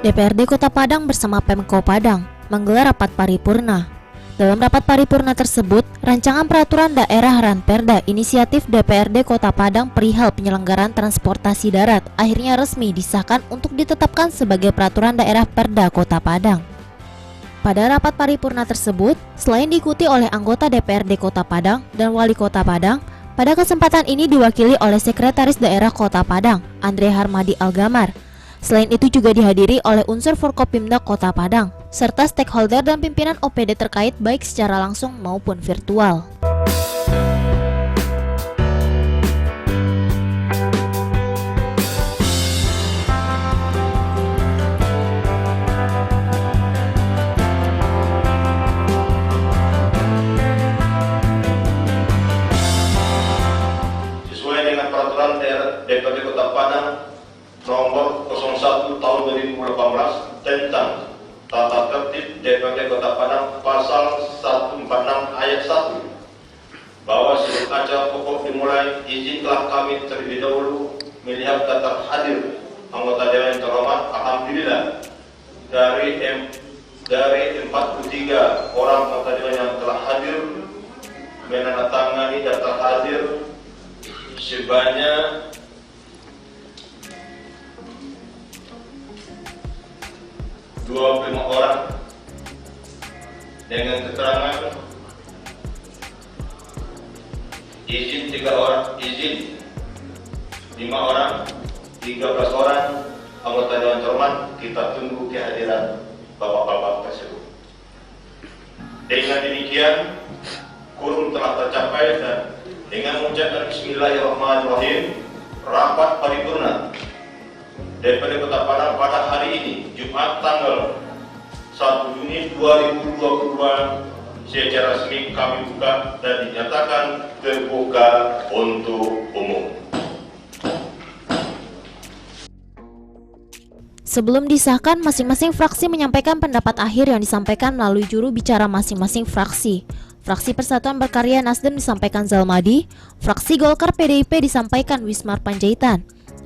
DPRD Kota Padang bersama Pemko Padang menggelar rapat paripurna. Dalam rapat paripurna tersebut, rancangan peraturan daerah Ranperda inisiatif DPRD Kota Padang perihal penyelenggaraan transportasi darat akhirnya resmi disahkan untuk ditetapkan sebagai peraturan daerah Perda Kota Padang. Pada rapat paripurna tersebut, selain diikuti oleh anggota DPRD Kota Padang dan Wali Kota Padang, pada kesempatan ini diwakili oleh Sekretaris Daerah Kota Padang, Andre Harmadi Algamar. Selain itu juga dihadiri oleh unsur Forkopimda Kota Padang, serta stakeholder dan pimpinan OPD terkait baik secara langsung maupun virtual. Sesuai dengan peraturan DPRD Kota Padang nomor 01 tahun 2018 tentang tata tertib DPRD Kota Padang pasal 146 ayat 1 bahwa sebelum acara pokok dimulai, izinlah kami terlebih dahulu melihat daftar hadir anggota dewan yang terhormat. Alhamdulillah dari 43 orang anggota dewan yang telah hadir menandatangani daftar hadir sebanyak 25 orang dengan keterangan izin 3 orang, izin 5 orang, 13 orang anggota dewan terhormat. Kita tunggu kehadiran bapak-bapak tersebut. Dengan demikian quorum telah tercapai dan dengan mengucapkan Bismillahirrahmanirrahim, rapat paripurna DPRD Kota Padang pada hari ini, Jumat tanggal 1 Juni 2022, secara resmi kami buka dan dinyatakan terbuka untuk umum. Sebelum disahkan, masing-masing fraksi menyampaikan pendapat akhir yang disampaikan melalui juru bicara masing-masing fraksi. Fraksi Persatuan Berkarya Nasdem disampaikan Zalmadi, fraksi Golkar PDIP disampaikan Wismar Panjaitan,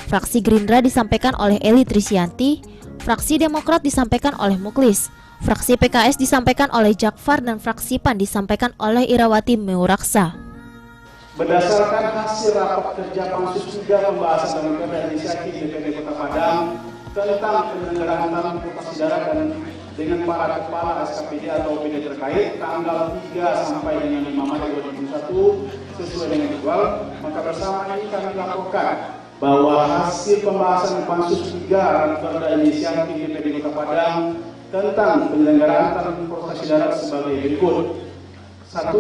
fraksi Gerindra disampaikan oleh Eli Trisyanti, fraksi Demokrat disampaikan oleh Muklis, fraksi PKS disampaikan oleh Jakfar, dan fraksi PAN disampaikan oleh Irawati Meuraksa. Berdasarkan hasil rapat kerja Pansus 3 pembahasan dalam perda inisiatif DPRD Kota Padang tentang penyelenggaraan transportasi darat dan dengan para kepala SKPD atau OPD terkait tanggal 3 sampai dengan 5 Maret 2021 sesuai dengan jadwal, maka bersama ini kami laporkan bahwa hasil pembahasan Pansus 3 Ranperda inisiatif DPRD Kota Padang tentang penyelenggaraan transportasi darat sebagai berikut. 1.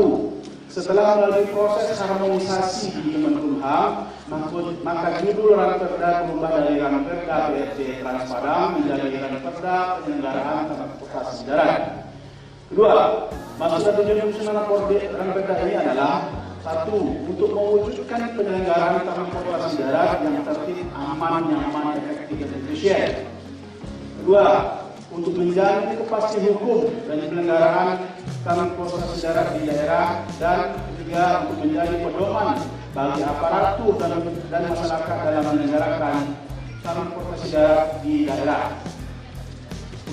Setelah melalui proses harmonisasi di Kemenkumham, maka judul Ranperda berubah dari Ranperda BRT Trans Padang menjadi Ranperda penyelenggaraan transportasi darat. 2. Maksud dan tujuan penyusunan Ranperda ini adalah: 1. Untuk mewujudkan penyelenggaraan transportasi darat yang tertib, aman, nyaman, efektif, dan efisien. 2. Untuk menjamin kepastian hukum dan penyelenggaraan transportasi darat di daerah. Dan 3. Untuk menjadi pedoman bagi aparatur dan masyarakat dalam menyelenggarakan transportasi darat di daerah.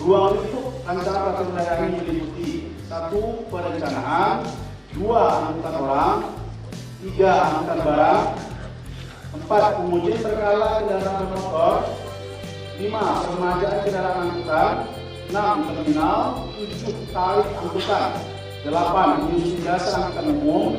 Ruang lingkup antara peraturan daerah ini meliputi: 1. Perencanaan, 2. Angkutan orang, 3. Angkutan barang, 4. Pengujian berkala kendaraan bermotor, 5. Peremajaan kendaraan angkutan, 6. Terminal, 7. Tarif angkutan, 8. Menyusun jasa angkutan umum.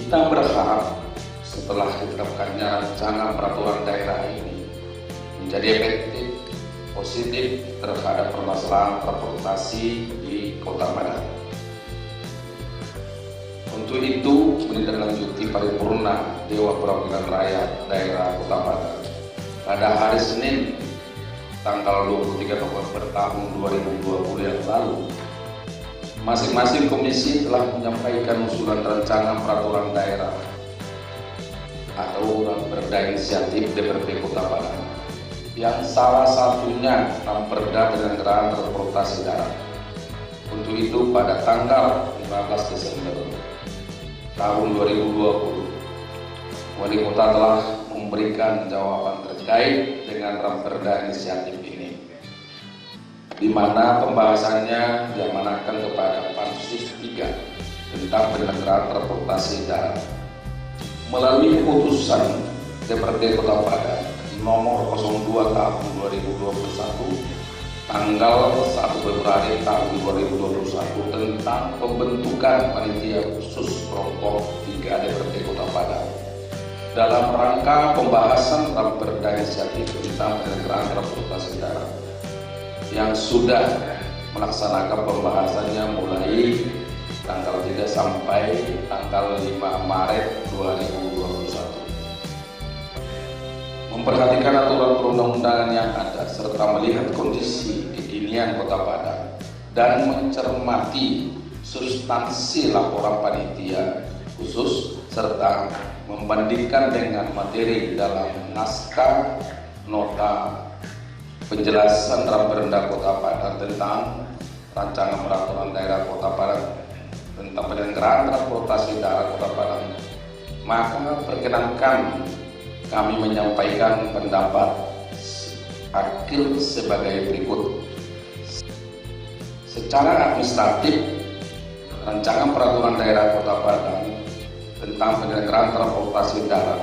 Kita berharap setelah diterapkannya rencana peraturan daerah ini menjadi efektif, positif terhadap permasalahan transportasi di Kota Padang. Untuk itu, menindaklanjuti paripurna Dewan Perwakilan Rakyat Daerah Kota Padang pada hari Senin tanggal 23 November tahun 2020 yang lalu. Masing-masing komisi telah menyampaikan usulan rancangan peraturan daerah atau Ramperda Inisiatif DPRD Kota Padang, yang salah satunya Ramperda Penyelenggaraan Transportasi Darat. Untuk itu pada tanggal 15 Desember tahun 2020, Wali Kota telah memberikan jawaban terkait dengan Ramperda Inisiatif ini, di mana pembahasannya diamanahkan kepada Pansus 3 tentang penyelenggaraan transportasi darat. Melalui keputusan DPRD Kota Padang nomor 02 tahun 2021 tanggal 1 Februari tahun 2021 tentang pembentukan panitia khusus kelompok 3 DPRD Kota Padang dalam rangka pembahasan Ramperda Inisiatif tentang penyelenggaraan transportasi darat, yang sudah melaksanakan pembahasannya mulai tanggal 3 sampai tanggal 5 Maret 2021. Memperhatikan aturan perundang-undangan yang ada serta melihat kondisi kekinian Kota Padang dan mencermati substansi laporan panitia khusus serta membandingkan dengan materi dalam naskah nota penjelasan Ramperda Kota Padang tentang rancangan peraturan daerah Kota Padang tentang penyelenggaraan transportasi darat Kota Padang, maka perkenankan kami menyampaikan pendapat akhir sebagai berikut. Secara administratif, rancangan peraturan daerah Kota Padang tentang penyelenggaraan transportasi darat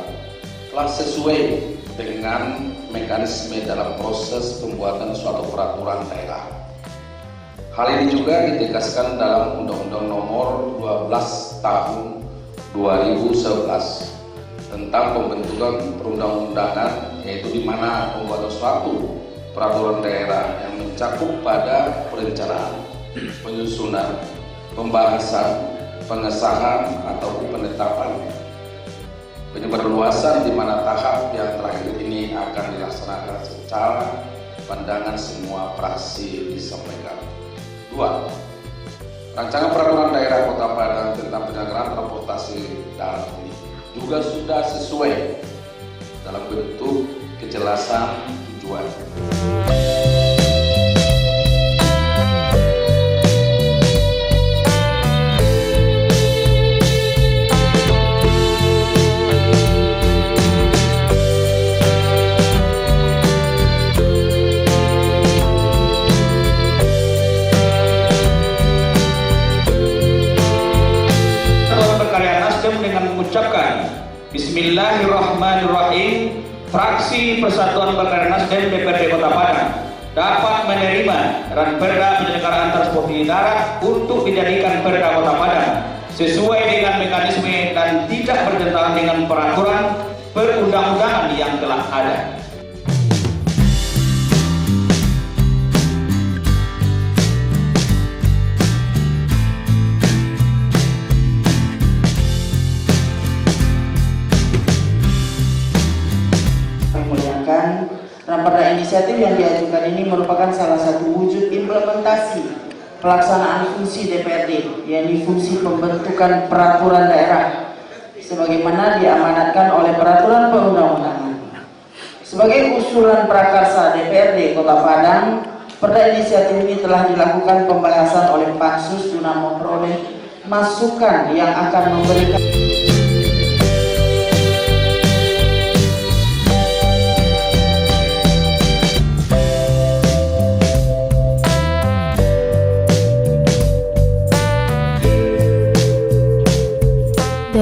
telah sesuai dengan mekanisme dalam proses pembuatan suatu peraturan daerah. Hal ini juga ditegaskan dalam Undang-Undang Nomor 12 Tahun 2011 tentang pembentukan perundang-undangan, yaitu di mana pembuatan suatu peraturan daerah yang mencakup pada perencanaan, penyusunan, pembahasan, pengesahan ataupun penetapan, penyebarluasan, di mana tahap yang terakhir ini akan dilaksanakan secara pandangan semua fraksi disampaikan. 2. Rancangan peraturan daerah Kota Padang tentang penyelenggaraan transportasi darat ini juga sudah sesuai dalam bentuk kejelasan tujuan. Mengucapkan Bismillahirrahmanirrahim, fraksi Persatuan Berkarya Nasdem DPRD Kota Padang dapat menerima Ramperda Penyelenggaraan Transportasi Darat untuk dijadikan Perda Kota Padang sesuai dengan mekanisme dan tidak bertentangan dengan peraturan perundang-undangan yang telah ada. Ramperda inisiatif yang diajukan ini merupakan salah satu wujud implementasi pelaksanaan fungsi DPRD, yakni fungsi pembentukan peraturan daerah sebagaimana diamanatkan oleh peraturan perundang-undangan. Sebagai usulan prakarsa DPRD Kota Padang, perda inisiatif ini telah dilakukan pembahasan oleh Pansus guna memperoleh masukan yang akan memberikan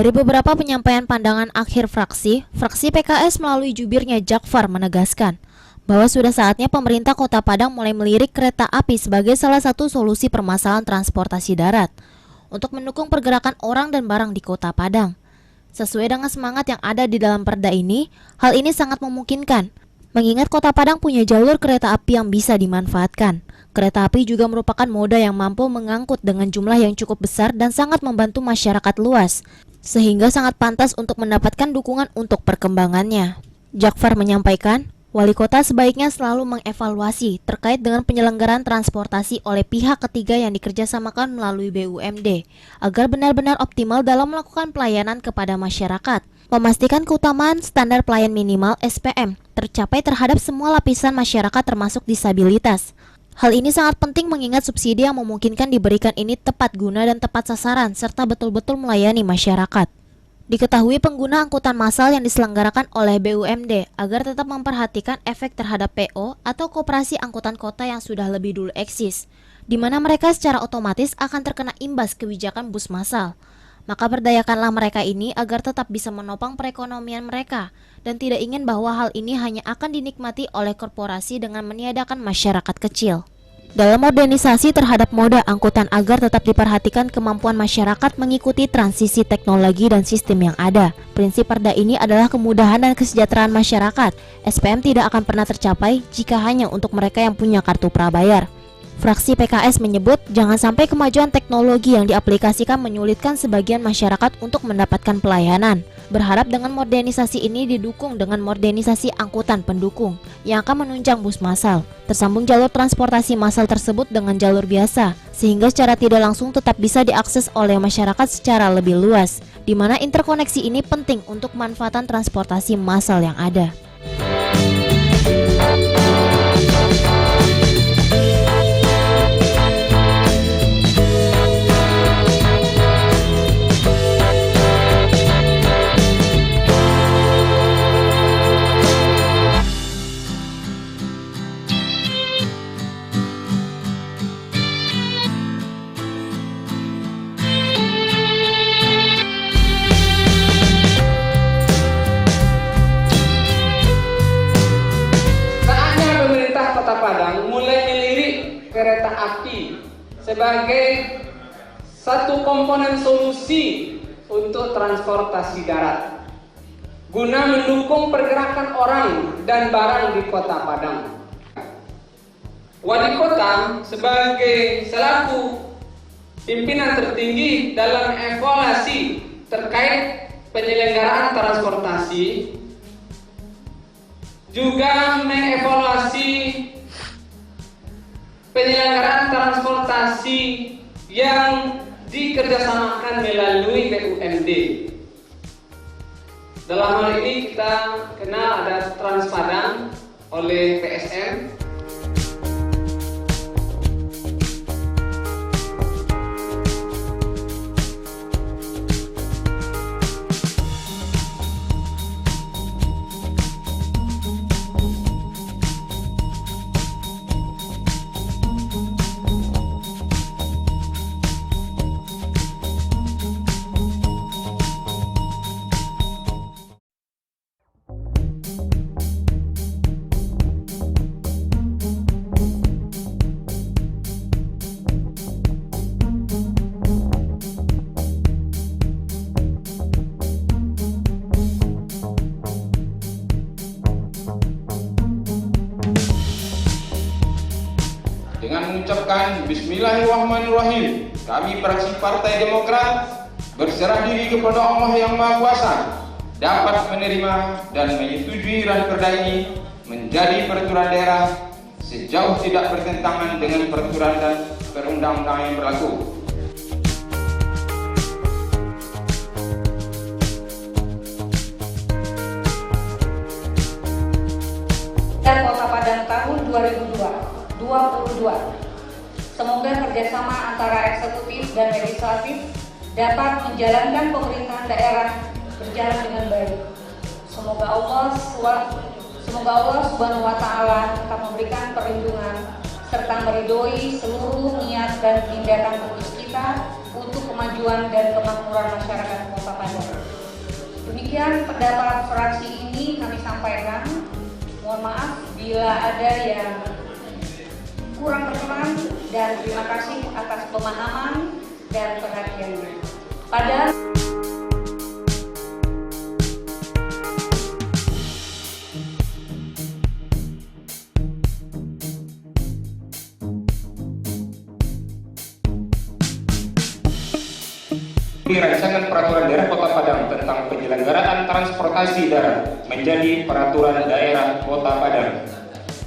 Dari beberapa penyampaian pandangan akhir fraksi PKS melalui jubirnya Jakfar menegaskan bahwa sudah saatnya pemerintah Kota Padang mulai melirik kereta api sebagai salah satu solusi permasalahan transportasi darat untuk mendukung pergerakan orang dan barang di Kota Padang. Sesuai dengan semangat yang ada di dalam perda ini, hal ini sangat memungkinkan, mengingat Kota Padang punya jalur kereta api yang bisa dimanfaatkan. Kereta api juga merupakan moda yang mampu mengangkut dengan jumlah yang cukup besar dan sangat membantu masyarakat luas, sehingga sangat pantas untuk mendapatkan dukungan untuk perkembangannya. Jakfar menyampaikan, Wali Kota sebaiknya selalu mengevaluasi terkait dengan penyelenggaraan transportasi oleh pihak ketiga yang dikerjasamakan melalui BUMD, agar benar-benar optimal dalam melakukan pelayanan kepada masyarakat, memastikan keutamaan standar pelayan minimal SPM tercapai terhadap semua lapisan masyarakat termasuk disabilitas. Hal ini sangat penting mengingat subsidi yang memungkinkan diberikan ini tepat guna dan tepat sasaran serta betul-betul melayani masyarakat. Diketahui pengguna angkutan massal yang diselenggarakan oleh BUMD agar tetap memperhatikan efek terhadap PO atau koperasi angkutan kota yang sudah lebih dulu eksis, di mana mereka secara otomatis akan terkena imbas kebijakan bus massal. Maka berdayakanlah mereka ini agar tetap bisa menopang perekonomian mereka dan tidak ingin bahwa hal ini hanya akan dinikmati oleh korporasi dengan meniadakan masyarakat kecil. Dalam modernisasi terhadap moda angkutan agar tetap diperhatikan kemampuan masyarakat mengikuti transisi teknologi dan sistem yang ada. Prinsip perda ini adalah kemudahan dan kesejahteraan masyarakat. SPM tidak akan pernah tercapai jika hanya untuk mereka yang punya kartu prabayar. Fraksi PKS menyebut jangan sampai kemajuan teknologi yang diaplikasikan menyulitkan sebagian masyarakat untuk mendapatkan pelayanan. Berharap dengan modernisasi ini didukung dengan modernisasi angkutan pendukung yang akan menunjang bus massal. Tersambung jalur transportasi massal tersebut dengan jalur biasa, sehingga secara tidak langsung tetap bisa diakses oleh masyarakat secara lebih luas, di mana interkoneksi ini penting untuk manfaatan transportasi massal yang ada. Kereta api sebagai satu komponen solusi untuk transportasi darat guna mendukung pergerakan orang dan barang di Kota Padang. Wali Kota sebagai selaku pimpinan tertinggi dalam evaluasi terkait penyelenggaraan transportasi juga mengevaluasi penyelenggaraan transportasi yang dikerjasamakan melalui BUMD. Dalam hal ini kita kenal ada Trans Padang oleh PSM. Dengan mengucapkan Bismillahirrahmanirrahim, kami fraksi Partai Demokrat berserah diri kepada Allah yang Maha Kuasa dapat menerima dan menyetujui Ranperda ini menjadi peraturan daerah sejauh tidak bertentangan dengan peraturan dan perundang-undangan yang berlaku. Kota Padang tahun 2022. Semoga kerjasama antara eksekutif dan legislatif dapat menjalankan pemerintahan daerah berjalan dengan baik. Semoga Allah Subhanahu wa Ta'ala tetap memberikan perlindungan serta meridhoi seluruh niat dan tindakan fokus kita untuk kemajuan dan kemakmuran masyarakat Kota Padang. Demikian pendapat fraksi ini kami sampaikan. Mohon maaf bila ada yang kurang berkenan dan terima kasih atas pemahaman dan perhatiannya. rancangan peraturan daerah Kota Padang tentang penyelenggaraan transportasi darat menjadi peraturan daerah Kota Padang.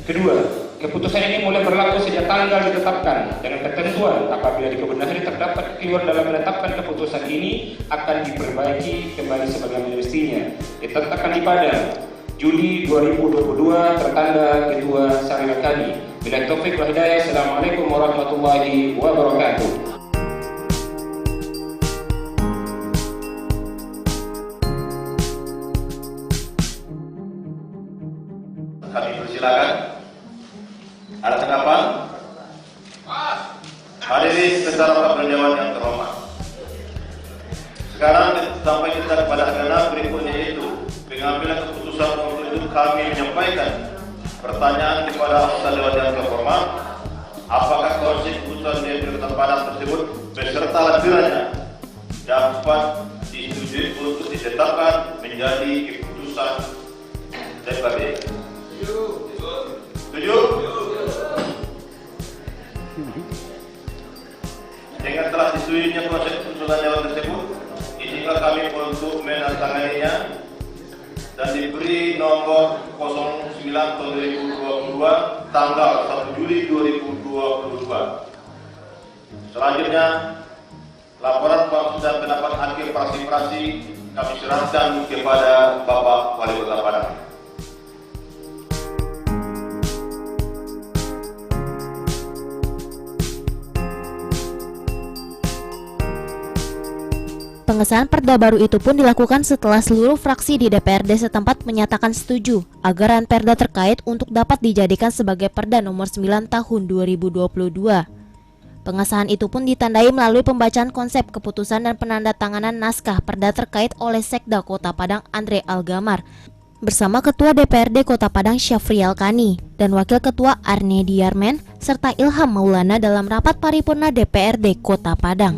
Kedua, keputusan ini mulai berlaku sejak tanggal ditetapkan dengan ketentuan apabila di kebenaran terdapat kekeliruan dalam menetapkan keputusan ini akan diperbaiki kembali sebagaimana mestinya. Ditetapkan di Padang Juli 2022 tertanda Ketua Sarina Kami. Bila taufik wal hidayah. Assalamualaikum warahmatullahi wabarakatuh. Kami persilakan. Ada tanggapan? Hadirin peserta rapat dewan yang terhormat. Sekarang sampai kita kepada agenda berikutnya, yaitu pengambilan keputusan. Untuk itu kami menyampaikan pertanyaan kepada anggota dewan yang terhormat. Apakah konsep keputusan DPRD Kota Padang tersebut beserta lampirannya dapat disetujui untuk ditetapkan menjadi keputusan DPRD? Setuju? Dengan telah disuinya proses keputusan dewan tersebut, izinkan kami untuk menandatanganinya dan diberi nomor 09/2022 tanggal 1 Juli 2022. Selanjutnya, laporan maksud dan pendapat akhir fraksi-fraksi kami serahkan kepada Bapak Wali Kota Padang. Pengesahan perda baru itu pun dilakukan setelah seluruh fraksi di DPRD setempat menyatakan setuju agar ranperda terkait untuk dapat dijadikan sebagai Perda nomor 9 tahun 2022. Pengesahan itu pun ditandai melalui pembacaan konsep keputusan dan penandatanganan naskah perda terkait oleh Sekda Kota Padang Andre Algamar bersama Ketua DPRD Kota Padang Syafrial Kani dan Wakil Ketua Arne Diarmen serta Ilham Maulana dalam rapat paripurna DPRD Kota Padang.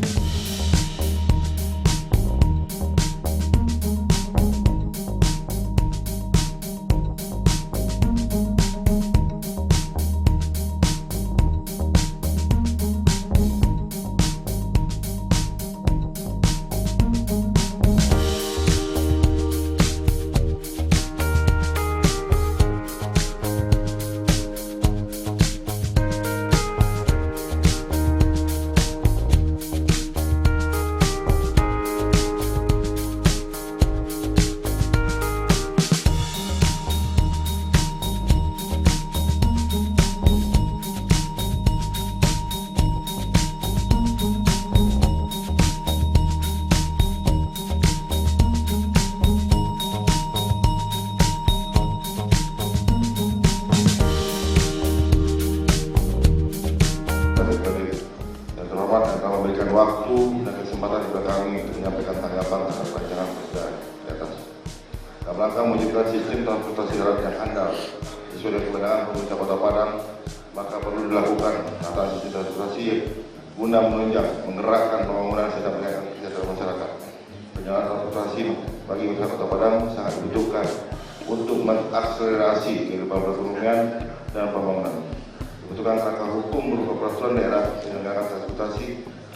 Waktu dan kesempatan kepada kami untuk menyampaikan tanggapan terhadap rancangan perda di atas. Dalam rangka mewujudkan sistem transportasi darat yang handal sesuai dengan kewenangan pemerintah Kota Padang, maka perlu dilakukan penataan sistem transportasi guna menunjang menggerakkan pembangunan serta meningkatkan kesejahteraan masyarakat. Penyelenggaraan transportasi bagi masyarakat Kota Padang sangat dibutuhkan untuk mengakselerasi kehidupan perekonomian dan pembangunan. Dibutuhkan kerangka hukum berupa peraturan daerah penyelenggaraan transportasi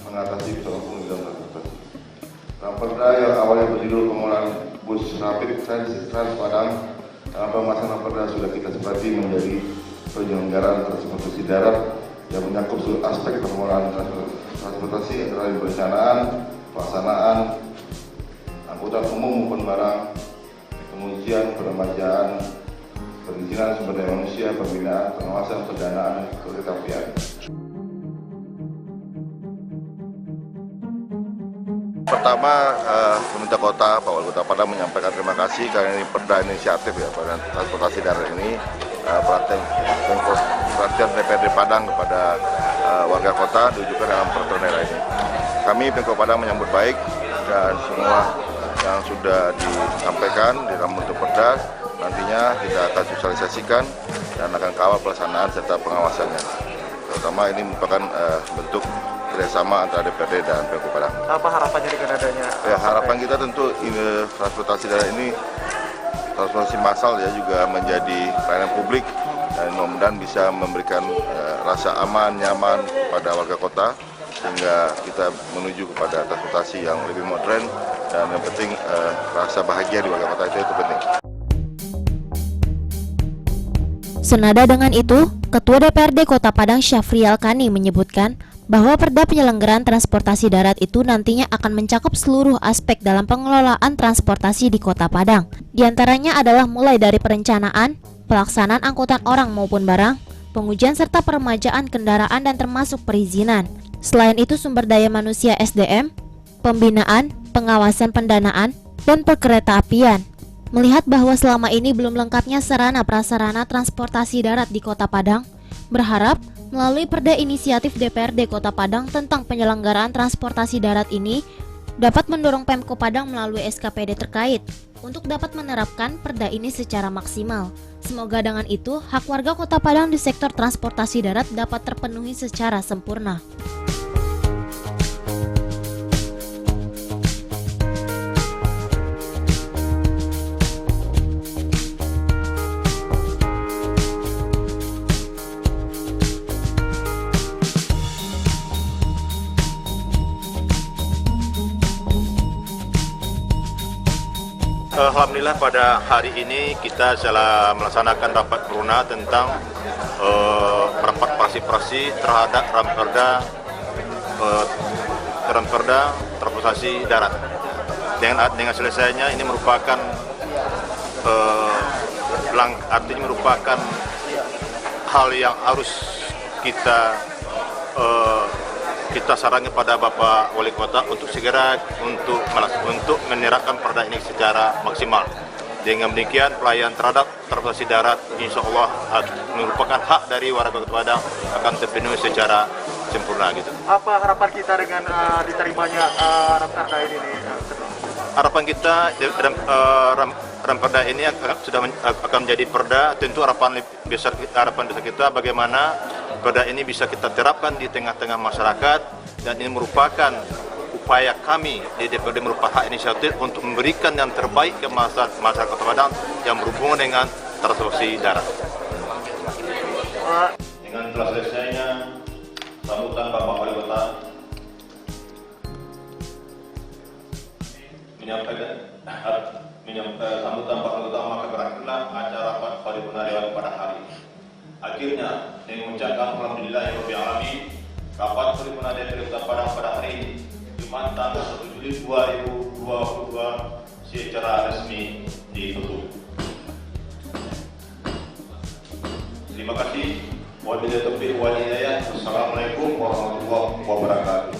mengatasi persoalan hukum dalam transportasi. Perda yang awalnya berjudul pengelolaan bus rapid Trans Padang, dalam pemasangan perda sudah kita sepakati menjadi penyelenggaraan transportasi darat yang menyangkut seluruh aspek pengelolaan transportasi antara perencanaan, pelaksanaan, angkutan umum maupun barang, pengujian, peremajaan, perizinan sumber daya manusia, pembinaan, pengawasan, pendanaan, keretapian. Pertama, pemerintah kota, Pak Wali Kota Padang menyampaikan terima kasih karena ini perda inisiatif ya pada transportasi darat ini, perhatian DPRD Padang kepada warga kota diwujudkan dalam peraturan daerah ini. Kami Pemkot Padang menyambut baik dan semua yang sudah disampaikan di dalam bentuk perda nantinya kita akan sosialisasikan dan akan kawal pelaksanaan serta pengawasannya. Terutama ini merupakan bentuk kerjasama antara DPRD dan Pemkot Padang. Apa harapannya dengan adanya? Ya, harapan kita tentu transportasi darat ini, transportasi massal ya juga menjadi pelayanan publik dan mudah-mudahan bisa memberikan rasa aman, nyaman pada warga kota sehingga kita menuju kepada transportasi yang lebih modern dan yang penting rasa bahagia di warga kota itu penting. Senada dengan itu, Ketua DPRD Kota Padang Syafrial Kani menyebutkan bahwa Perda penyelenggaraan transportasi darat itu nantinya akan mencakup seluruh aspek dalam pengelolaan transportasi di Kota Padang. Di antaranya adalah mulai dari perencanaan, pelaksanaan angkutan orang maupun barang, pengujian serta peremajaan kendaraan dan termasuk perizinan. Selain itu sumber daya manusia SDM, pembinaan, pengawasan pendanaan, dan perkeretaapian. Melihat bahwa selama ini belum lengkapnya sarana prasarana transportasi darat di Kota Padang, berharap melalui Perda Inisiatif DPRD Kota Padang tentang penyelenggaraan transportasi darat ini dapat mendorong Pemko Padang melalui SKPD terkait untuk dapat menerapkan perda ini secara maksimal. Semoga dengan itu hak warga Kota Padang di sektor transportasi darat dapat terpenuhi secara sempurna. Alhamdulillah pada hari ini kita telah melaksanakan rapat Peruna tentang rapat praksi-praksi terhadap Ramperda transportasi darat. Dengan selesainya ini merupakan artinya merupakan hal yang harus kita sarankan kepada Bapak Wali Kota untuk segera untuk menerapkan perda ini secara maksimal. Dengan demikian pelayanan terhadap transportasi darat insya Allah merupakan hak dari warga Kota Padang akan terpenuhi secara sempurna gitu. Apa harapan kita dengan diterimanya perda ini? Harapan kita perda ini sudah akan menjadi perda. Tentu harapan besar kita bagaimana perda ini bisa kita terapkan di tengah-tengah masyarakat, dan ini merupakan upaya kami di DPRD merupakan hak inisiatif untuk memberikan yang terbaik ke masyarakat Kota Padang yang berhubungan dengan transportasi darat. Dengan telah selesainya sambutan Bapak Wali Kota menyampaikan sambutan Bapak Wali Kota, maka berakhirlah acara rapat paripurna Dewan pada hari ini. Akhirnya, dengan mengucapkan alhamdulillahirabbil alamin, rapat paripurna DPRD Kota Padang pada hari ini Jumat tanggal 1 Juli 2022 secara resmi ditutup. Terima kasih. Wabillahi taufiq wal hidayah. Wassalamualaikum warahmatullahi wabarakatuh.